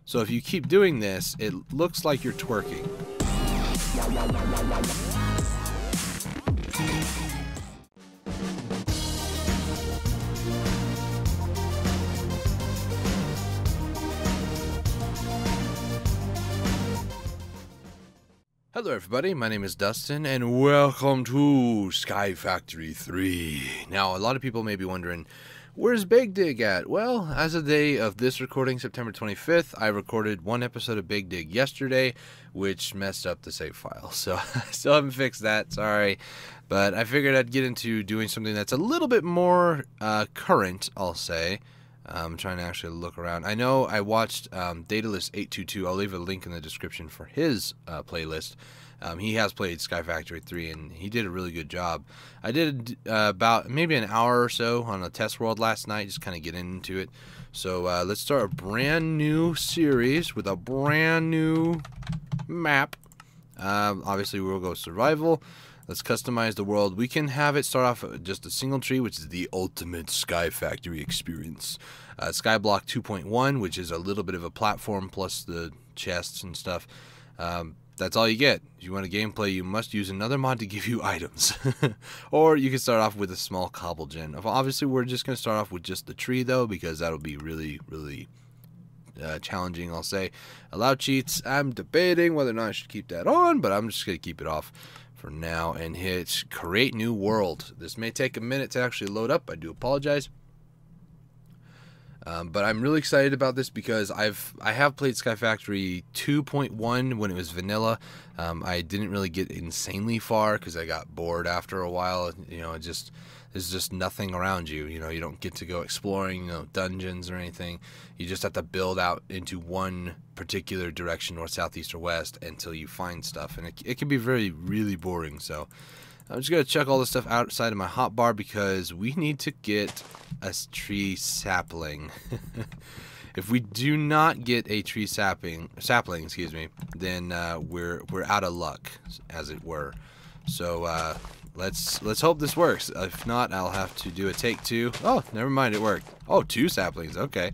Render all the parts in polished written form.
So if you keep doing this, it looks like you're twerking. Hello everybody, my name is Dustin, and welcome to Sky Factory 3. Now, a lot of people may be wondering, where's Big Dig at? Well, as of the day of this recording, September 25th, I recorded one episode of Big Dig yesterday, which messed up the save file. So I still haven't fixed that, sorry. But I figured I'd get into doing something that's a little bit more current, I'll say. I'm trying to actually look around. I know I watched Datalist822. I'll leave a link in the description for his playlist. He has played Sky Factory 3, and he did a really good job. I did about maybe an hour or so on a test world last night, just kind of get into it. So let's start a brand new series with a brand new map. Obviously, we'll go survival. Let's customize the world. We can have it start off with just a single tree, which is the ultimate Sky Factory experience. Skyblock 2.1, which is a little bit of a platform plus the chests and stuff. That's all you get. If you want a gameplay, you must use another mod to give you items. Or you can start off with a small cobble gen. Obviously, we're just going to start off with just the tree, though, because that'll be really, really challenging, I'll say. Allow cheats. I'm debating whether or not I should keep that on, but I'm just going to keep it off for now and hit create new world. This may take a minute to actually load up. I do apologize. But I'm really excited about this because I have played Sky Factory 2.1 when it was vanilla. I didn't really get insanely far because I got bored after a while. You know, there's just nothing around you. You know, you don't get to go exploring, you know, dungeons or anything. You just have to build out into one particular direction, north, south, east, or west, until you find stuff, and it can be really boring. So I'm just going to check all this stuff outside of my hotbar because we need to get a tree sapling. If we do not get a tree sapling, excuse me, then we're out of luck, as it were. So let's hope this works. If not, I'll have to do a take two. Oh, never mind, it worked. Oh, 2 saplings, okay.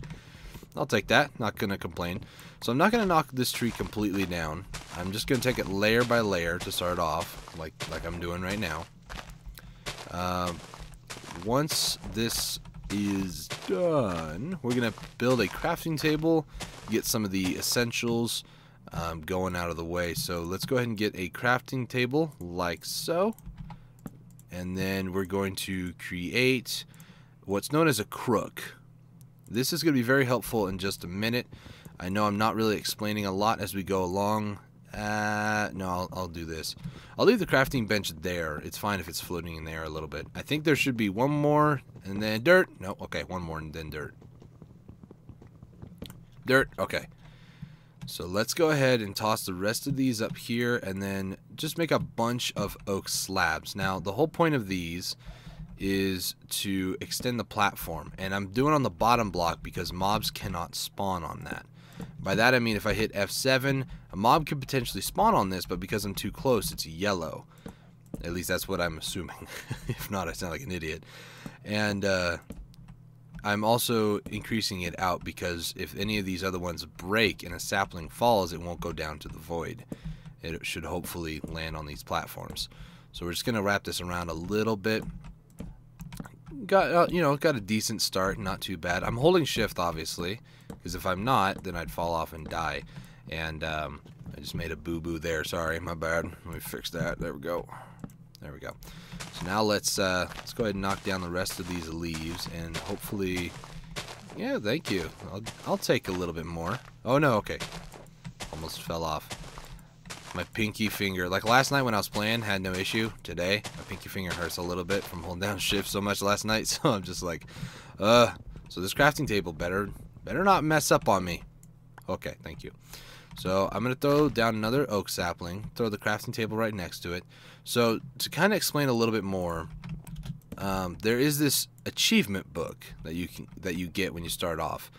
I'll take that, not going to complain. So I'm not going to knock this tree completely down. I'm just going to take it layer by layer to start off, like I'm doing right now. Once this is done, we're going to build a crafting table, get some of the essentials going out of the way. So let's go ahead and get a crafting table like so. And then we're going to create what's known as a crook. This is going to be very helpful in just a minute. I know I'm not really explaining a lot as we go along. No, I'll do this. I'll leave the crafting bench there. It's fine if it's floating in there a little bit. I think there should be one more and then dirt. No, okay, one more and then dirt. Dirt, okay. So let's go ahead and toss the rest of these up here and then just make a bunch of oak slabs. Now, the whole point of these is to extend the platform, and I'm doing on the bottom block because mobs cannot spawn on that. By that I mean if I hit F7, a mob could potentially spawn on this, but because I'm too close, it's yellow. At least that's what I'm assuming. If not, I sound like an idiot. And I'm also increasing it out because if any of these other ones break and a sapling falls, it won't go down to the void. It should hopefully land on these platforms. So we're just going to wrap this around a little bit. Got got a decent start, not too bad. I'm holding shift obviously, because if I'm not, then I'd fall off and die. And I just made a boo-boo there. Sorry, my bad. Let me fix that. There we go. There we go. So now let's go ahead and knock down the rest of these leaves, and hopefully, yeah, thank you. I'll take a little bit more. Oh no, okay. Almost fell off. My pinky finger, like last night when I was playing, had no issue. Today, my pinky finger hurts a little bit from holding down shift so much last night. So I'm just like, so this crafting table better not mess up on me. Okay, thank you. So I'm going to throw down another oak sapling, throw the crafting table right next to it. So to kind of explain a little bit more, there is this achievement book that you get when you start off.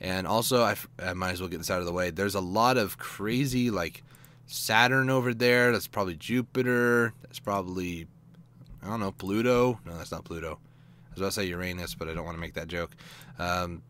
And also, I might as well get this out of the way. There's a lot of crazy, like, Saturn over there. That's probably Jupiter. That's probably, I don't know, Pluto. No, that's not Pluto. I was about to say Uranus, but I don't want to make that joke.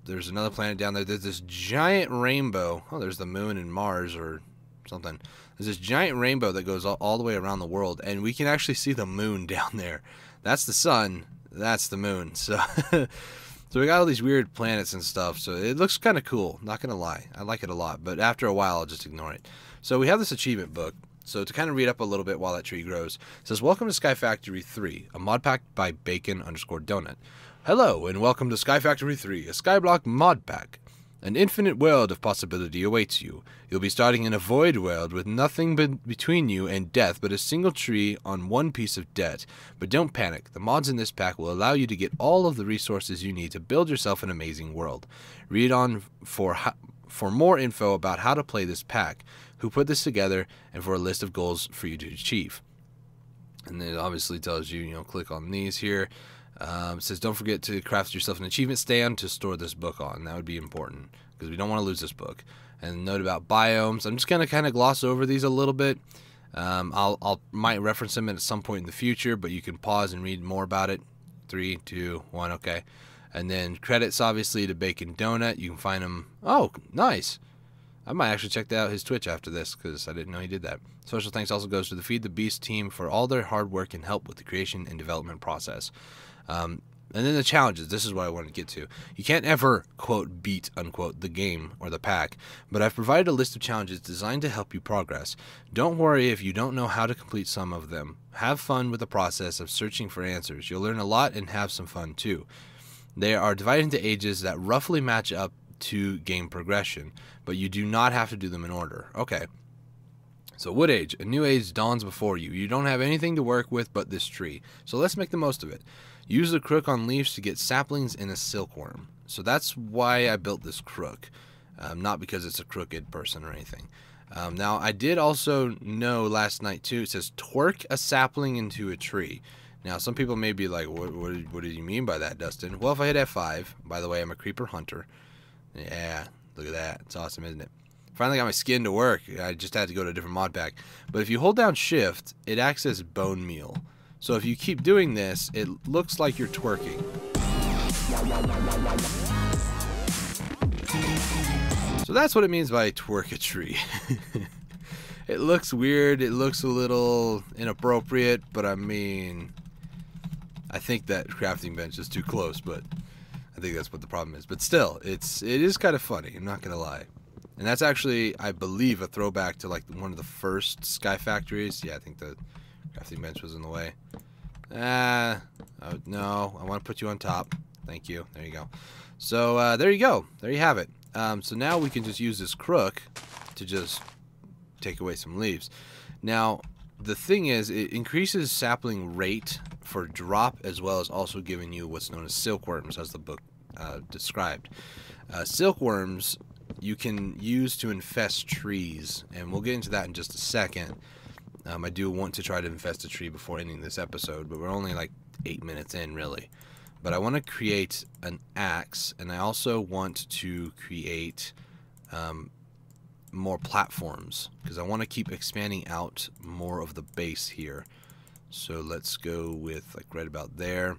There's another planet down there. There's this giant rainbow. Oh, there's the moon and Mars or something. There's this giant rainbow that goes all the way around the world, and we can actually see the moon down there. That's the sun. That's the moon. So, so we got all these weird planets and stuff. So it looks kind of cool. Not gonna lie, I like it a lot. But after a while, I'll just ignore it. So we have this achievement book. So to kind of read up a little bit while that tree grows, it says, "Welcome to Sky Factory 3, a mod pack by Bacon_Donut. Hello, and welcome to Sky Factory 3, a Skyblock mod pack. An infinite world of possibility awaits you. You'll be starting in a void world with nothing between you and death but a single tree on one piece of debt. But don't panic. The mods in this pack will allow you to get all of the resources you need to build yourself an amazing world. Read on for more info about how to play this pack, who put this together, and for a list of goals for you to achieve." And then it obviously tells you, click on these here. It says, "Don't forget to craft yourself an achievement stand to store this book on." That would be important because we don't want to lose this book. And note about biomes. I'm just going to kind of gloss over these a little bit. Might reference them at some point in the future, but you can pause and read more about it. 3, 2, 1, okay. And then credits, obviously, to Bacon Donut. You can find him. Oh, nice. I might actually check out his Twitch after this because I didn't know he did that. Special thanks also goes to the Feed the Beast team for all their hard work and help with the creation and development process. And then the challenges. This is what I wanted to get to. You can't ever, quote, beat, unquote, the game or the pack, but I've provided a list of challenges designed to help you progress. Don't worry if you don't know how to complete some of them. Have fun with the process of searching for answers. You'll learn a lot and have some fun too. They are divided into ages that roughly match up to game progression, but you do not have to do them in order. Okay. So wood age. A new age dawns before you. You don't have anything to work with but this tree. So let's make the most of it. Use the crook on leaves to get saplings in a silkworm. So that's why I built this crook. Not because it's a crooked person or anything. Now, I did also know last night, too, it says, "Twerk a sapling into a tree." Now, some people may be like, what do you mean by that, Dustin? Well, if I hit F5, by the way, I'm a creeper hunter. Yeah, look at that. It's awesome, isn't it? Finally got my skin to work. I just had to go to a different mod pack. But if you hold down shift, it acts as bone meal. So if you keep doing this, it looks like you're twerking. So that's what it means by twerk a tree. It looks weird. It looks a little inappropriate, but I mean, I think that crafting bench is too close, but I think that's what the problem is. But still, it is kind of funny. I'm not gonna lie. And that's actually, I believe, a throwback to like one of the first Sky Factories. Yeah, I think the crafting bench was in the way. No, I want to put you on top. Thank you. There you go. So there you go. There you have it. So now we can just use this crook to just take away some leaves. Now, the thing is, it increases sapling rate for drop, as well as also giving you what's known as silkworms, as the book described. Silkworms you can use to infest trees, and we'll get into that in just a second. I do want to try to infest a tree before ending this episode, but we're only like 8 minutes in, really. But I want to create an axe, and I also want to create more platforms, because I want to keep expanding out more of the base here. So let's go with like right about there.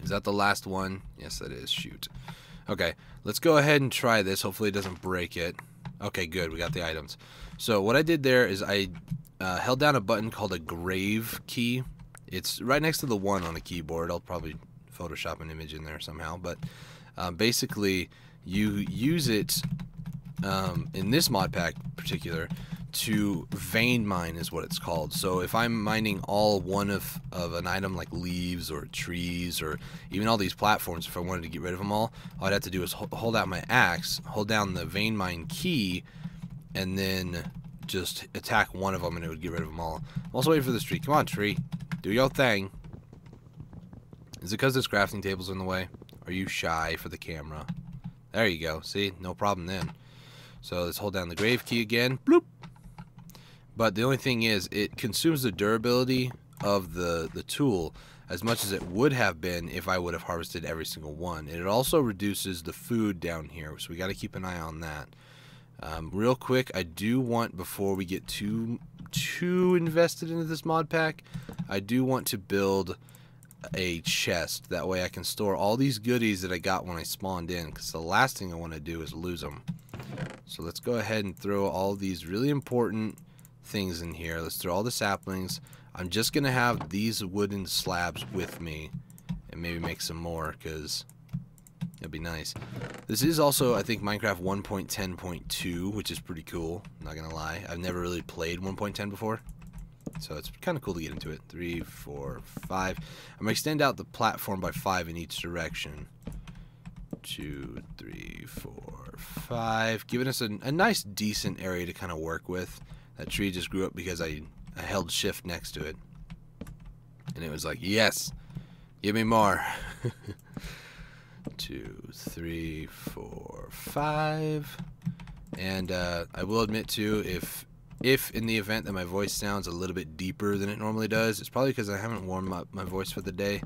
Is that the last one? Yes, that is. Shoot. Okay, let's go ahead and try this. Hopefully it doesn't break it. Okay, good. We got the items. So what I did there is I held down a button called a grave key. It's right next to the 1 on the keyboard. I'll probably Photoshop an image in there somehow. But basically, you use it in this mod pack in particular to vein mine is what it's called. So if I'm mining all one of an item like leaves or trees or even all these platforms, if I wanted to get rid of them all I'd have to do is hold out my axe, hold down the vein mine key, and then just attack one of them and it would get rid of them all. I'm also waiting for this tree. Come on, tree. Do your thing. Is it because this crafting table's in the way? Are you shy for the camera? There you go. See? No problem then. So let's hold down the grave key again. Bloop. But the only thing is, it consumes the durability of the tool as much as it would have been if I would have harvested every single one. And it also reduces the food down here, so we got to keep an eye on that. Real quick, I do want, before we get too invested into this mod pack, I do want to build a chest. That way I can store all these goodies that I got when I spawned in, because the last thing I want to do is lose them. So let's go ahead and throw all these really important things in here. Let's throw all the saplings. I'm just going to have these wooden slabs with me, and maybe make some more, because it'd be nice. This is also, I think, Minecraft 1.10.2, which is pretty cool. I'm not gonna lie. I've never really played 1.10 before, so it's kind of cool to get into it. 3, 4, 5. I'm gonna extend out the platform by 5 in each direction. 2, 3, 4, 5. Giving us a nice, decent area to kind of work with. That tree just grew up because I held shift next to it. And it was like, yes, give me more. 2, 3, 4, 5. And I will admit too, if in the event that my voice sounds a little bit deeper than it normally does, it's probably because I haven't warmed up my voice for the day.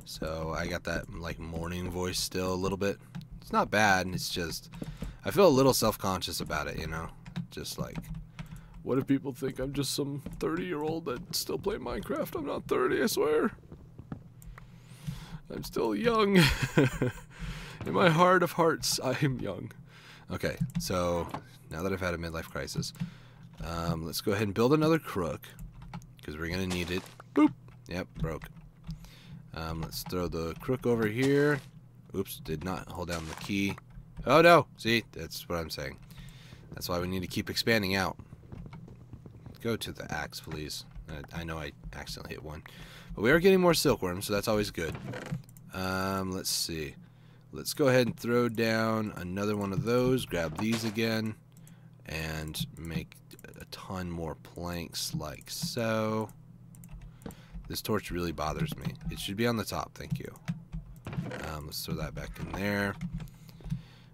So I got that like morning voice still a little bit. It's not bad, it's just I feel a little self-conscious about it, you know. Just like, what if people think I'm just some 30-year-old that still play Minecraft? I'm not 30, I swear. I'm still young. In my heart of hearts, I am young. Okay, so now that I've had a midlife crisis, let's go ahead and build another crook, because we're going to need it. Boop. Yep, broke. Let's throw the crook over here. Oops, did not hold down the key. Oh no! See, that's what I'm saying. That's why we need to keep expanding out. Go to the axe, please. I know I accidentally hit one. But we are getting more silkworms, so that's always good. Let's see. Let's go ahead and throw down another one of those. Grab these again. And make a ton more planks like so. This torch really bothers me. It should be on the top, thank you. Let's throw that back in there.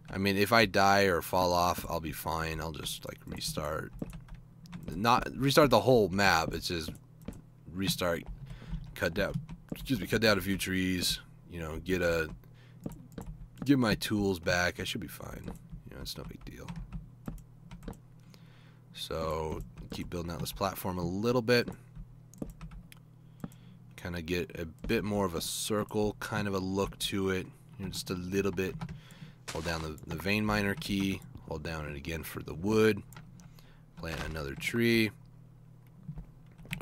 I mean, if I die or fall off, I'll be fine. I'll just, like, restart. Not restart the whole map. It's just restart, cut down a few trees, you know, get my tools back. I should be fine. You know, it's no big deal. So, keep building out this platform a little bit. Kind of get a bit more of a circle kind of a look to it, you know, just a little bit. Hold down the vein miner key, hold down it again for the wood, plant another tree,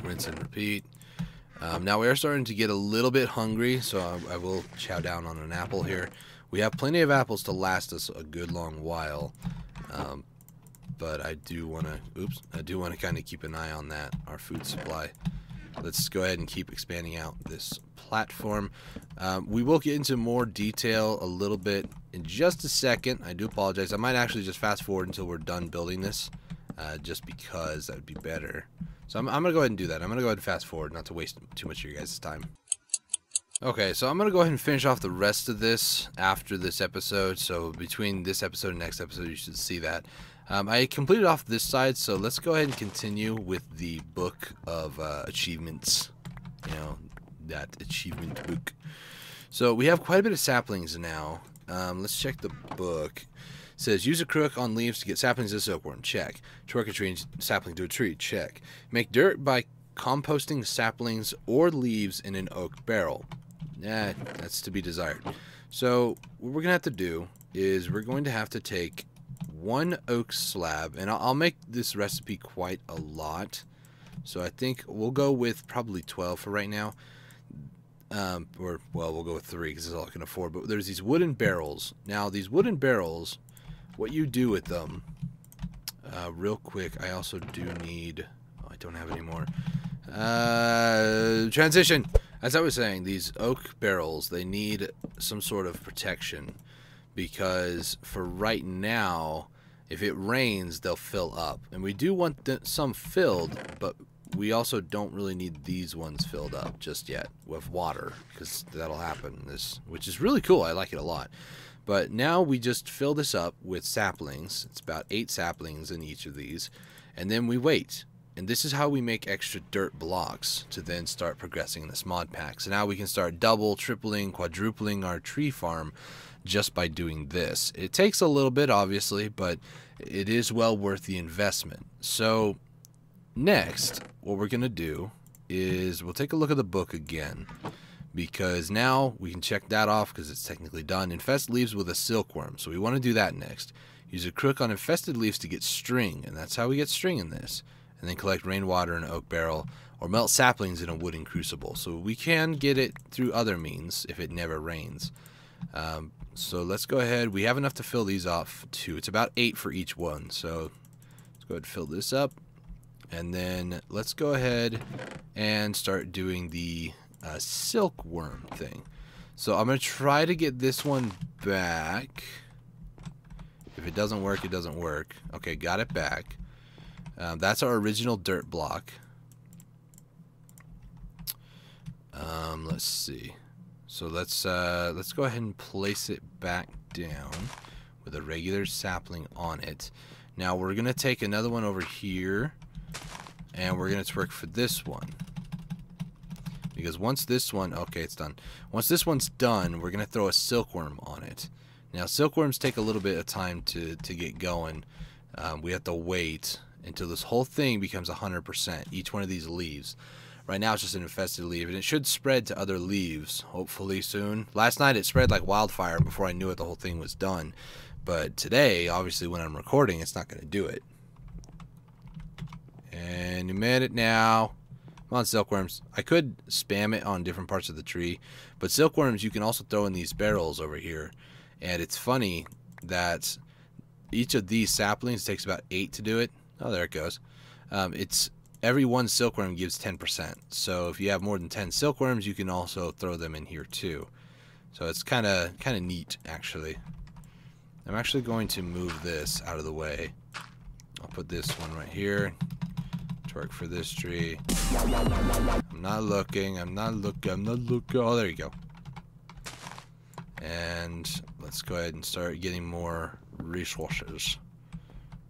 rinse and repeat. Now we are starting to get a little bit hungry, so I will chow down on an apple here. We have plenty of apples to last us a good long while, but I do want to kind of keep an eye on that, our food supply. Let's go ahead and keep expanding out this platform. We will get into more detail a little bit in just a second. I do apologize. I might actually just fast forward until we're done building this, just because that would be better. So I'm going to go ahead and do that. I'm going to go ahead and fast forward, not to waste too much of your guys' time. Okay, so I'm going to go ahead and finish off the rest of this after this episode. So between this episode and next episode, you should see that. I completed off this side, so let's go ahead and continue with the book of achievements. You know, that achievement book. So we have quite a bit of saplings now. Let's check the book. It says, use a crook on leaves to get saplings to silkworm. Check. Twerk a tree and sapling to a tree. Check. Make dirt by composting saplings or leaves in an oak barrel. That's to be desired. So what we're going to have to do is we're going to have to take one oak slab, and I'll make this recipe quite a lot, so I think we'll go with probably 12 for right now, or well, we'll go with 3 because it's all I can afford. But there's these wooden barrels. Now these wooden barrels, what you do with them, real quick, I also do need, I don't have any more, transition. As I was saying, these oak barrels, they need some sort of protection, because for right now, if it rains, they'll fill up. And we do want some filled, but we also don't really need these ones filled up just yet with water, because that'll happen, which is really cool. I like it a lot. But now we just fill this up with saplings. It's about 8 saplings in each of these. And then we wait. And this is how we make extra dirt blocks to then start progressing in this mod pack. So now we can start double, tripling, quadrupling our tree farm just by doing this. It takes a little bit, obviously, but it is well worth the investment. So next, what we're going to do is we'll take a look at the book again, because now we can check that off because it's technically done. Infest leaves with a silkworm, so we want to do that next. Use a crook on infested leaves to get string, and that's how we get string in this. And then collect rainwater in an oak barrel, or melt saplings in a wooden crucible. So we can get it through other means if it never rains. So let's go ahead. We have enough to fill these off too. It's about 8 for each one. So let's go ahead and fill this up. And then let's go ahead and start doing the silkworm thing. So I'm going to try to get this one back. If it doesn't work, it doesn't work. Okay, got it back. That's our original dirt block. Let's see. So let's go ahead and place it back down with a regular sapling on it. Now we're gonna take another one over here, and we're gonna twerk for this one. Because once this one, okay, it's done. Once this one's done, we're gonna throw a silkworm on it. Now silkworms take a little bit of time to get going. We have to wait until this whole thing becomes 100%, each one of these leaves. Right now it's just an infested leaf, and it should spread to other leaves, hopefully soon. Last night it spread like wildfire, and before I knew it, the whole thing was done. But today, obviously when I'm recording, it's not going to do it. Any minute now. Come on, silkworms. I could spam it on different parts of the tree, but silkworms you can also throw in these barrels over here. And it's funny that each of these saplings takes about 8 to do it. Oh, there it goes. Every one silkworm gives 10%. So if you have more than 10 silkworms, you can also throw them in here too. So it's kind of neat, actually. I'm actually going to move this out of the way. I'll put this one right here. Twerk for this tree. I'm not looking. Oh, there you go. And let's go ahead and start getting more resources,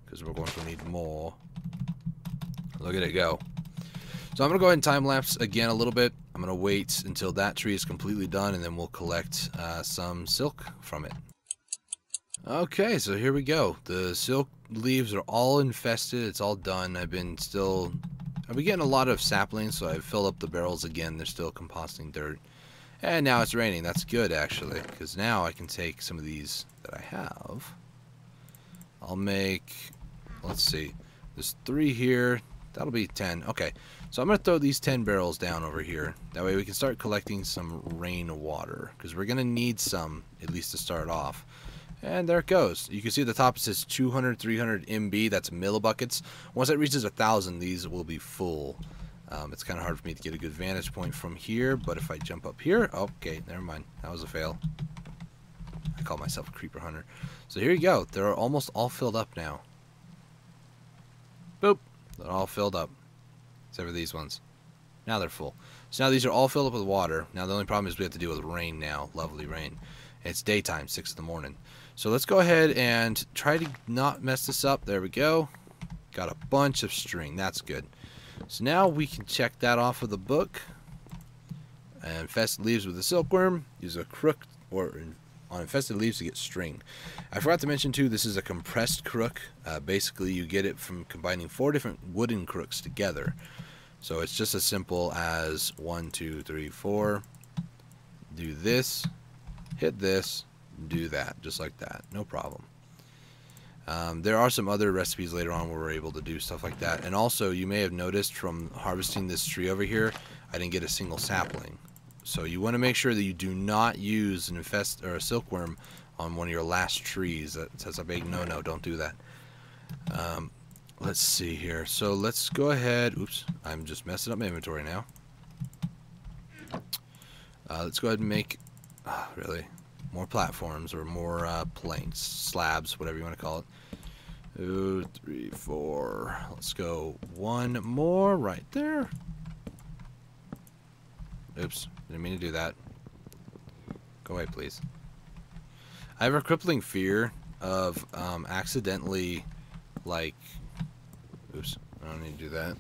because we're going to need more. Look at it go. So I'm going to go ahead and time-lapse again a little bit. I'm going to wait until that tree is completely done, and then we'll collect some silk from it. Okay, so here we go. The silk leaves are all infested. It's all done. I've been getting a lot of saplings, so I've filled up the barrels again. They're still composting dirt. And now it's raining. That's good, actually, because now I can take some of these that I have. I'll make, let's see, there's 3 here. That'll be 10. Okay, so I'm going to throw these 10 barrels down over here. That way we can start collecting some rainwater, because we're going to need some, at least to start off. And there it goes. You can see at the top it says 200, 300 MB. That's millibuckets. Once it reaches 1,000, these will be full. It's kind of hard for me to get a good vantage point from here, but if I jump up here, okay, never mind. That was a fail. I call myself a creeper hunter. So here you go. They're almost all filled up now. Boop. They're all filled up. Except for these ones. Now they're full. So now these are all filled up with water. Now the only problem is we have to deal with rain now. Lovely rain. It's daytime, 6 in the morning. So let's go ahead and try to not mess this up. There we go. Got a bunch of string. That's good. So now we can check that off of the book. And infested leaves with a silkworm. Use a crook or on infested leaves to get string. I forgot to mention too, this is a compressed crook. Basically you get it from combining 4 different wooden crooks together. So it's just as simple as 1, 2, 3, 4. Do this, hit this, do that, just like that, no problem. There are some other recipes later on where we're able to do stuff like that. And also you may have noticed from harvesting this tree over here, I didn't get a single sapling. So you want to make sure that you do not use an infest or a silkworm on one of your last trees. That's a big no-no. Don't do that. Let's see here. So let's go ahead. Oops, I'm just messing up my inventory now. Let's go ahead and make really more platforms or more planks, slabs, whatever you want to call it. 2, 3, 4. Let's go 1 more right there. Oops, didn't mean to do that. Go away, please. I have a crippling fear of accidentally, like, oops, I don't need to do that.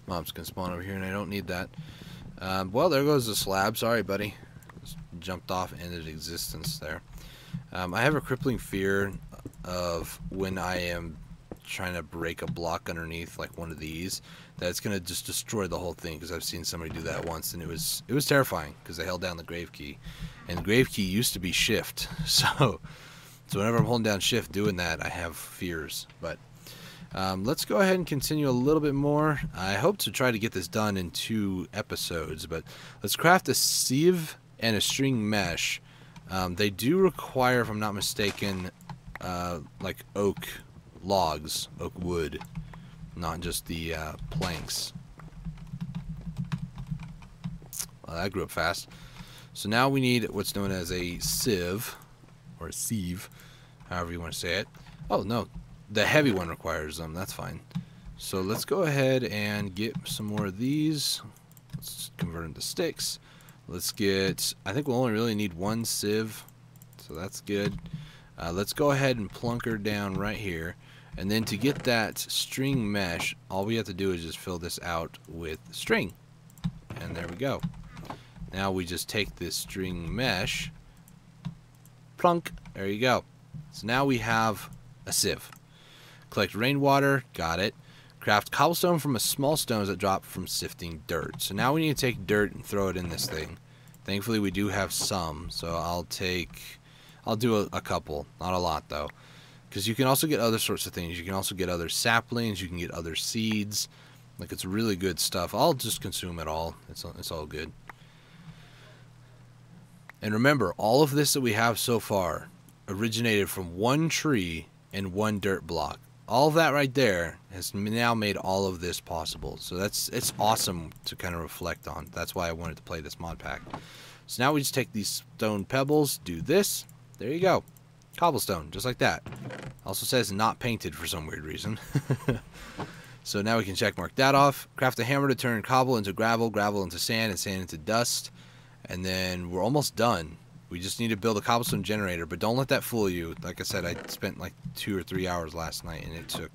Mobs can spawn over here and I don't need that. Well, there goes the slab. Sorry, buddy. Just jumped off and ended existence there. I have a crippling fear of when I am trying to break a block underneath, like one of these, that's going to just destroy the whole thing, because I've seen somebody do that once, and it was terrifying, because they held down the grave key, and the grave key used to be shift, so whenever I'm holding down shift doing that, I have fears. But let's go ahead and continue a little bit more. I hope to try to get this done in 2 episodes, but let's craft a sieve and a string mesh. They do require, if I'm not mistaken, like oak logs, oak wood, not just the planks. Well, that grew up fast. So now we need what's known as a sieve, or a sieve, however you want to say it. Oh no, the heavy one requires them. That's fine. So let's go ahead and get some more of these. Let's convert them to sticks. Let's get, I think we'll only really need 1 sieve, so that's good. Let's go ahead and plunk her down right here. And then to get that string mesh, all we have to do is just fill this out with string. And there we go. Now we just take this string mesh, plunk, there you go. So now we have a sieve. Collect rainwater, got it. Craft cobblestone from a small stones that drop from sifting dirt. So now we need to take dirt and throw it in this thing. Thankfully we do have some, so I'll do a couple, not a lot though. Because you can also get other sorts of things. You can also get other saplings, you can get other seeds. Like, it's really good stuff. I'll just consume it all. It's all good. And remember, all of this that we have so far originated from 1 tree and 1 dirt block. All of that right there has now made all of this possible. So it's awesome to kind of reflect on. That's why I wanted to play this mod pack. So now we just take these stone pebbles, do this. There you go. Cobblestone, just like that. Also says not painted for some weird reason. So now we can check mark that off. Craft a hammer to turn cobble into gravel, gravel into sand, and sand into dust. And then we're almost done. We just need to build a cobblestone generator, but don't let that fool you. Like I said, I spent like 2 or 3 hours last night, and it took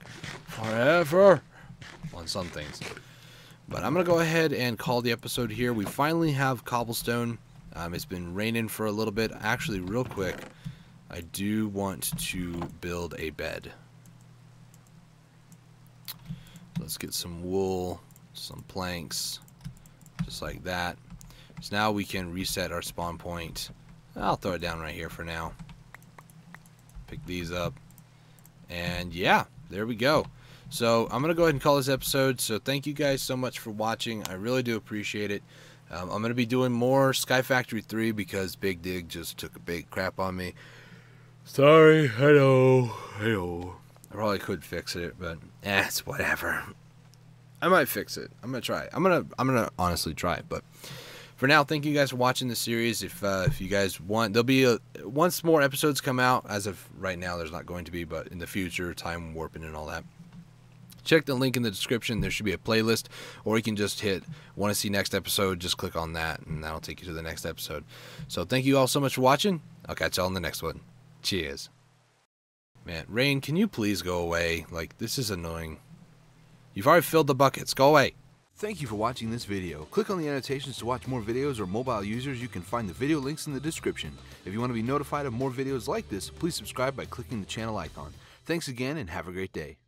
forever on some things. But I'm going to go ahead and call the episode here. We finally have cobblestone. It's been raining for a little bit. Actually, real quick, I do want to build a bed. Let's get some wool, some planks, just like that. So now we can reset our spawn point. I'll throw it down right here for now. Pick these up. And yeah, there we go. So I'm going to go ahead and call this episode. So thank you guys so much for watching. I really do appreciate it. I'm going to be doing more Sky Factory 3 because Big Dig just took a big crap on me. Sorry, I know. I probably could fix it, but it's whatever. I might fix it. I'm going to try. I'm going to honestly try it, but for now, thank you guys for watching this series. If you guys want, there'll be once more episodes come out. As of right now, there's not going to be, but in the future, time warping and all that. Check the link in the description. There should be a playlist, or you can just hit want to see next episode. Just click on that, and that'll take you to the next episode. So thank you all so much for watching. I'll catch y'all in the next one. Cheers. Man, rain, can you please go away? Like, this is annoying. You've already filled the buckets. Go away. Thank you for watching this video. Click on the annotations to watch more videos, or mobile users, you can find the video links in the description. If you want to be notified of more videos like this, please subscribe by clicking the channel icon. Thanks again, and have a great day.